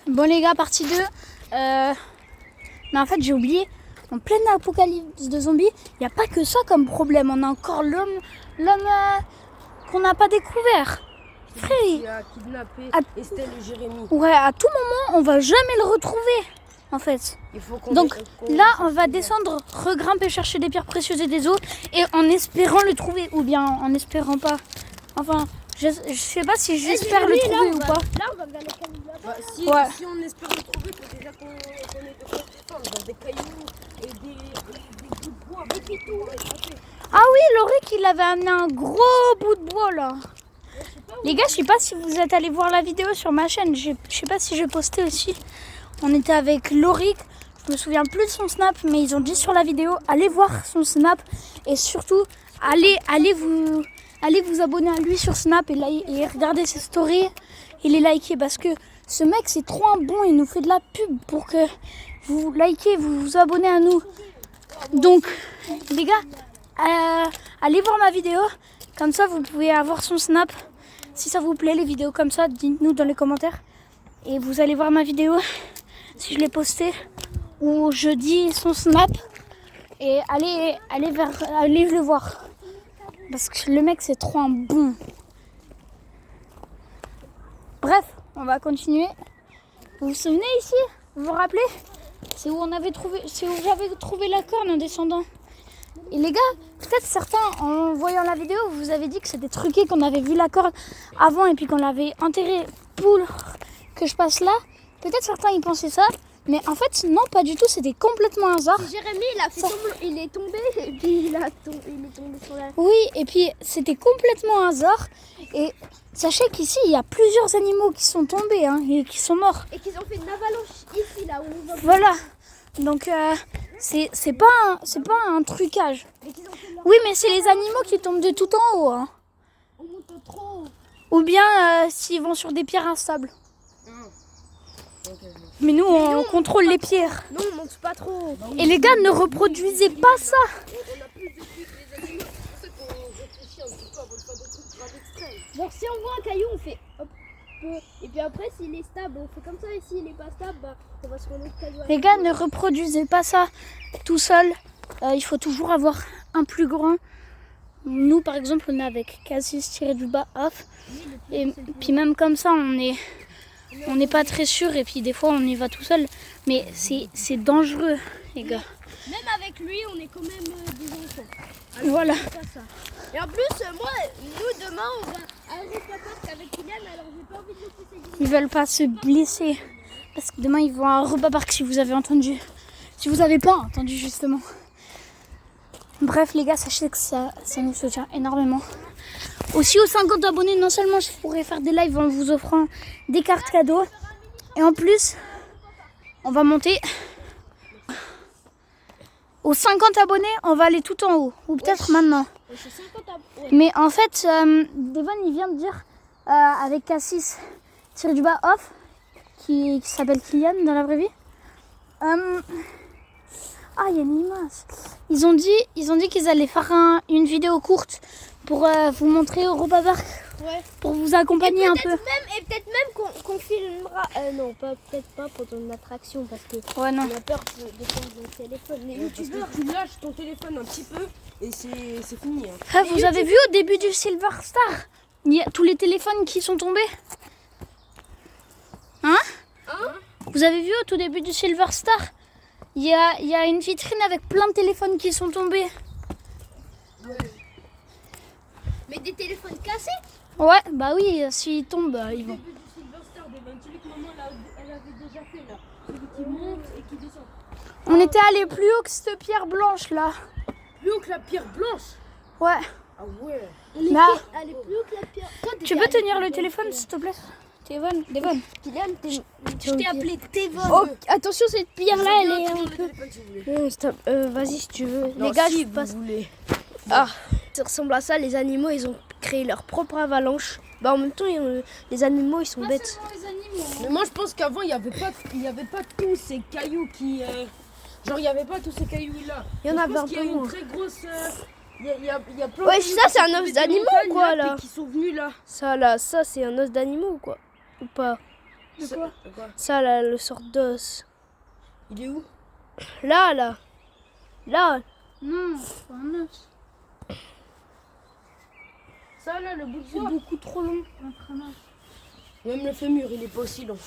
Bon les gars, partie 2. Mais en fait j'ai oublié, en pleine apocalypse de zombies, il n'y a pas que ça comme problème. On a encore l'homme qu'on n'a pas découvert. Frère, qui a kidnappé Estelle et Jérémy. Ouais, à tout moment, on va jamais le retrouver, en fait. Donc là, on va descendre, regrimper, chercher des pierres précieuses et des os, et en espérant le trouver, ou bien en espérant pas. Enfin, je sais pas si j'espère le trouver ou pas. Là, on va vers les cailloux là-bas. Si on espère le trouver, il faut déjà qu'on ait de quoi se défendre. Dans des cailloux et des bouts de bois, beaucoup de tout. Ah oui, Loric, il avait amené un gros bout de bois là. Les gars, je sais pas si vous êtes allés voir la vidéo sur ma chaîne. Je sais pas si j'ai posté aussi. On était avec Loric. Je me souviens plus de son snap, mais ils ont dit sur la vidéo, allez voir son snap. Et surtout, allez vous abonner à lui sur Snap et regarder ses stories et les liker. Parce que ce mec, c'est trop un bon. Il nous fait de la pub pour que vous likez, vous vous abonnez à nous. Donc, les gars, allez voir ma vidéo. Comme ça, vous pouvez avoir son snap. Si ça vous plaît, les vidéos comme ça, dites-nous dans les commentaires. Et vous allez voir ma vidéo, si je l'ai postée, où je dis son snap. Et allez le voir. Parce que le mec, c'est trop un bon. Bref, on va continuer. Vous vous souvenez ici? Vous vous rappelez? C'est où j'avais trouvé la corne en descendant. Et les gars, peut-être certains, en voyant la vidéo, vous avez dit que c'était truqué, qu'on avait vu la corde avant et puis qu'on l'avait enterré pour que je passe là. Peut-être certains y pensaient ça, mais en fait, non, pas du tout, c'était complètement un hasard. Jérémy, il est tombé et puis il est tombé sur la... Oui, et puis c'était complètement un hasard. Et sachez qu'ici, il y a plusieurs animaux qui sont tombés et qui sont morts. Et qu'ils ont fait une avalanche ici, là où on va... Voilà. Donc, c'est pas un trucage. Oui, mais c'est les animaux qui tombent de tout en haut. On monte trop haut. Ou bien s'ils vont sur des pierres instables. Mais nous, on contrôle les pierres. Non, on monte pas trop haut. Et les gars, ne reproduisez pas ça. On a plus de trucs les animaux, c'est pour ça qu'on réfléchit un petit peu avant de faire des trucs grave extrêmes. Genre si on voit un caillou, on fait hop. Et puis après, s'il est stable, on fait comme ça. Et s'il est pas stable, bah, on va sur un autre caillou. Les gars, ne reproduisez pas ça tout seul. Il faut toujours avoir un plus grand. Nous, par exemple, on est avec Cassis-du-bas off. Et puis même comme ça, on n'est pas très sûr. Et puis des fois, on y va tout seul. Mais c'est dangereux, les gars. Même avec lui, on est quand même des enfants. Alors, voilà. Ça. Et en plus, nous, demain, on va à Europa Park avec Kylian. Alors, j'ai pas envie de laisser ses Ils veulent pas se blesser. Parce que demain, ils vont à Europa Park, si vous avez entendu. Si vous avez pas entendu, justement. Bref, les gars, sachez que ça nous soutient énormément. Aussi, aux 50 abonnés, non seulement je pourrais faire des lives en vous offrant des cartes cadeaux. Et en plus, on va monter... Aux 50 abonnés, on va aller tout en haut. Ou peut-être maintenant. Mais en fait, Devon, il vient de dire, avec Cassis-du-bas off, qui s'appelle Kylian dans la vraie vie. Il y a une limace. Ils ont dit qu'ils allaient faire une vidéo courte pour vous montrer Europa Park. Ouais. Pour vous accompagner un peu. Et peut-être même qu'on filmera. Non, peut-être pas pendant une attraction parce que Ouais, non. on a peur de prendre le téléphone. Les youtubeurs, Tu lâches ton téléphone un petit peu et c'est fini. Frère, vous avez vu au début du Silver Star, il y a tous les téléphones qui sont tombés. Vous avez vu au tout début du Silver Star, il y a une vitrine avec plein de téléphones qui sont tombés. Mais des téléphones cassés. Ouais, bah oui, s'ils tombent, ils vont. Au début du Silver Star, celui que maman elle avait déjà fait là. Celui qui monte et qui descend. On était allé plus haut que cette pierre blanche là. Plus haut que la pierre blanche. Ouais. Ah ouais. On était Là. allé plus haut que la pierre. Toi, Tu peux tenir le téléphone s'il te plaît? Devon. Kylian, Je t'ai appelé Devon. Oh, attention, cette pierre là, elle est Prends un le peu. téléphone si vous voulez. Non, stop. Vas-y si tu veux. Non, les gars, si je vous passe. voulez. Ah, ça ressemble à ça. Les animaux, ils ont créé leur propre avalanche. Bah en même temps, les animaux, ils sont bêtes. Mais moi je pense qu'avant il n'y avait pas tous ces cailloux qui. Genre il n'y avait pas tous ces cailloux là. Il y en Je avait pense un qu'il y a peu une moins. très grosse. Il y a plein Ouais, de ça, c'est un os d'animaux, quoi, là. Qui sont venus là. Ça là, ça c'est un os d'animaux quoi. Ou pas? De quoi? Ça, là, le sort d'os. Il est où? Là, là. Là. Non, c'est pas un os. Ça là, le bout de C'est bois. beaucoup trop long pour être un os. Même le fémur, il est pas aussi long.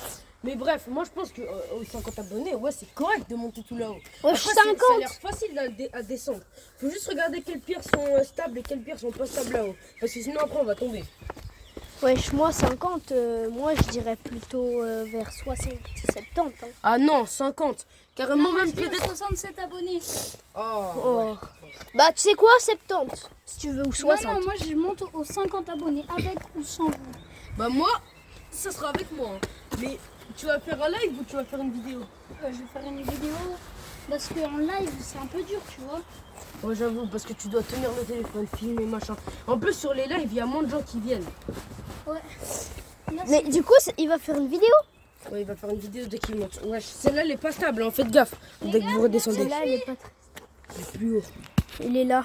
Mais bref, moi je pense que aux 50 abonnés, ouais, c'est correct de monter tout là-haut. Ouais, Après, 50. ça a l'air facile à descendre. Faut juste regarder quelles pierres sont stables et quelles pierres sont pas stables là-haut. Parce que sinon après on va tomber. Wesh, moi 50, moi je dirais plutôt vers 60, 70. Hein. Ah non, 50. Carrément Moi, même je dirais peut-être. 67 abonnés. Oh. Oh. Bah tu sais quoi, 70 si tu veux, ou 60. Non, moi je monte aux 50 abonnés, avec ou sans vous. Bah moi, ça sera avec moi. Hein. Mais tu vas faire un live ou tu vas faire une vidéo? Je vais faire une vidéo parce qu'en live c'est un peu dur, tu vois. Ouais, j'avoue, parce que tu dois tenir le téléphone, filmer, machin. En plus, sur les lives, il y a moins de gens qui viennent. Ouais. Là, Mais du coup, il va faire une vidéo. Ouais, il va faire une vidéo dès qu'il monte. Ouais, celle-là, elle est pas stable, hein. Faites gaffe dès que vous redescendez. Là, il est pas très... Il est plus haut. Il est là.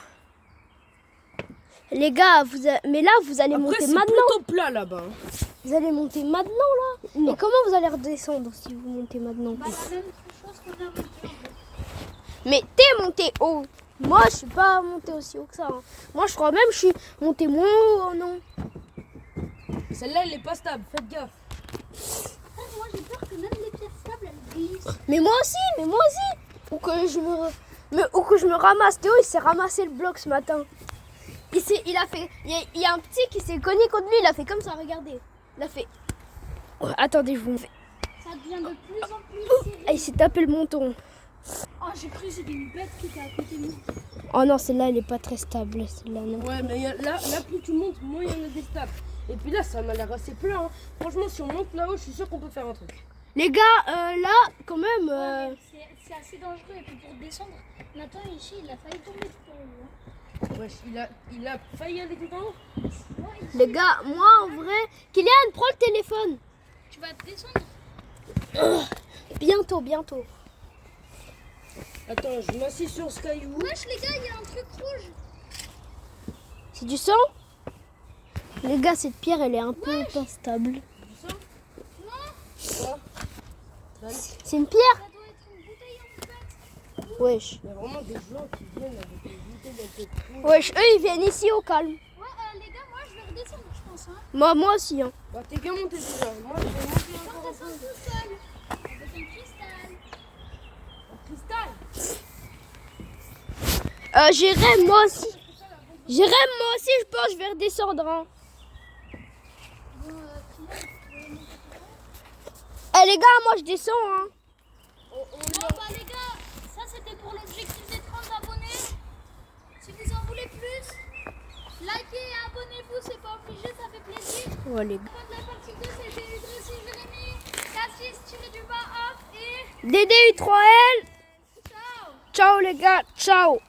Les gars, mais là, vous allez Après, monter c'est maintenant. plutôt plat là-bas. Hein. Vous allez monter maintenant, là. Non. Et comment vous allez redescendre si vous montez maintenant? bah, la même chose qu'on a monté. Mais t'es monté haut. Moi, je suis pas monté aussi haut que ça. Hein. Moi, je crois même que je suis monté moins haut, non? Celle-là, elle est pas stable, faites gaffe. Moi j'ai peur que même les pierres stables elles glissent. Mais moi aussi. Ou que je me ramasse. Théo, il s'est ramassé le bloc ce matin. Il y a un petit qui s'est cogné contre lui. Il a fait comme ça, regardez. Il a fait... Oh, attendez, je vous fais... Ça devient de plus en plus serré. Ah, il s'est tapé le menton. Oh, j'ai cru que c'était une bête qui était à côté de nous. Oh non, celle-là, elle est pas très stable. Celle-là, non. Ouais, mais là, plus tu montes, moins il y en a des stables. Et puis là, ça m'a l'air assez plat. Hein. Franchement, si on monte là-haut, je suis sûr qu'on peut faire un truc. Les gars, là, quand même... Ouais, mais c'est assez dangereux. Et puis pour descendre, Nathan ici il a failli tomber tout en haut. Hein. Wesh, il a failli aller tout en haut. Ouais, ici, Les gars, moi, en vrai... Kylian, prends le téléphone. tu vas descendre. Bientôt. Attends, je m'assieds sur ce caillou. Wesh les gars, il y a un truc rouge. C'est du sang? Les gars, cette pierre, elle est un peu pas stable. C'est une pierre? Ça doit être une bouteille en fait. Wesh. Il y a vraiment des gens qui viennent avec des bouteilles avec des Wesh, eux, ils viennent ici au calme. Ouais, les gars, moi je vais redescendre, je pense. Hein. Moi aussi. Hein. Bah, t'es bien monté déjà. Moi, je vais monter Je encore vais un peu. redescendre tout seul. Avec un cristal. Cristal. J'irai moi aussi. Je pense, je vais redescendre. Hein. Bon, Eh les gars, moi je descends. Hein. bon bah les gars, ça c'était pour l'objectif des 30 abonnés. Si vous en voulez plus, likez et abonnez-vous, c'est pas obligé, ça fait plaisir. Ouais, les gars. La fin de la partie 2 c'était Idriss et Jérémy, Cassis-off et DDU3L. ciao. Ciao les gars, ciao.